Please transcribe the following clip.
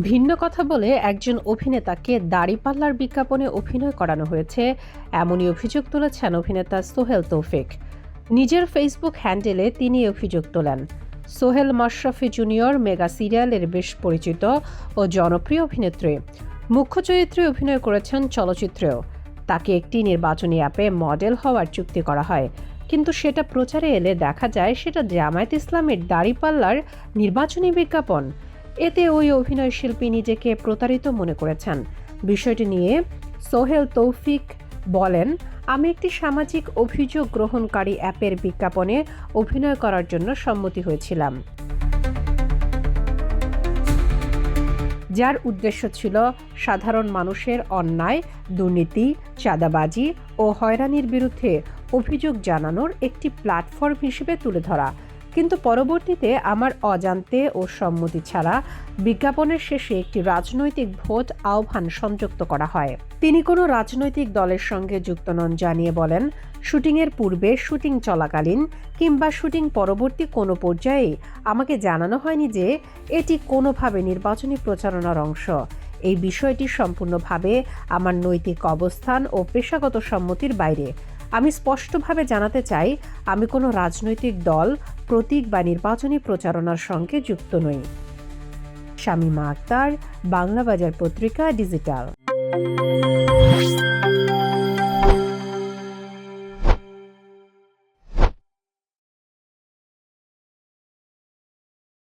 ভিন্ন কথা বলে একজন অভিনেতাকে দাড়িপাল্লার বিজ্ঞাপনে অভিনয় করানো হয়েছে, এমনই অভিযোগ তুলেছেন অভিনেতা সোহেল তৌফিক। নিজের ফেসবুক হ্যান্ডেলে তিনি অভিযোগ তোলেন। সোহেল মাশরাফি জুনিয়র মেগা সিরিয়ালের বেশ পরিচিত ও জনপ্রিয় অভিনেত্রী। মুখ্য চরিত্রে অভিনয় করেছেন চলচ্চিত্রেও। তাকে একটি নির্বাচনী অ্যাপে মডেল হওয়ার চুক্তি করা হয়, কিন্তু সেটা প্রচারে এলে দেখা যায় সেটা জামায়াত ইসলামের দাড়িপাল্লার নির্বাচনী বিজ্ঞাপন। এতে ওই অভিনয় শিল্পী নিজেকে প্রতারিত মনে করেছেন। বিষয়টি নিয়ে সোহেল তৌফিক বলেন, আমি একটি সামাজিক অভিযোগ গ্রহণকারী অ্যাপের বিজ্ঞাপনে অভিনয় করার জন্য সম্মতি হয়েছিলাম, যার উদ্দেশ্য ছিল সাধারণ মানুষের অন্যায়, দুর্নীতি, চাঁদাবাজি ও হয়রানির বিরুদ্ধে অভিযোগ জানানোর একটি প্ল্যাটফর্ম হিসেবে তুলে ধরা। কিন্তু পরবর্তীতে আমার অজান্তে ও সম্মতি ছাড়া বিজ্ঞাপনের শেষে একটি রাজনৈতিক ভোট আহ্বান সংযুক্ত করা হয়। তিনি কোনো রাজনৈতিক দলের সঙ্গে যুক্ত নন জানিয়ে বলেন, শুটিংয়ের পূর্বে, শুটিং চলাকালীন কিংবা শুটিং পরবর্তী কোনো পর্যায়ে আমাকে জানানো হয়নি যে এটি কোনোভাবে নির্বাচনী প্রচারণার অংশ। এই বিষয়টি সম্পূর্ণভাবে আমার নৈতিক অবস্থান ও পেশাগত সম্মতির বাইরে। আমি স্পষ্টভাবে জানাতে চাই, আমি কোনো রাজনৈতিক দল, প্রতীক বা নির্বাচনী প্রচারণার সঙ্গে যুক্ত নই। শামীমা আক্তার, বাংলা বাজার পত্রিকা, ডিজিটাল।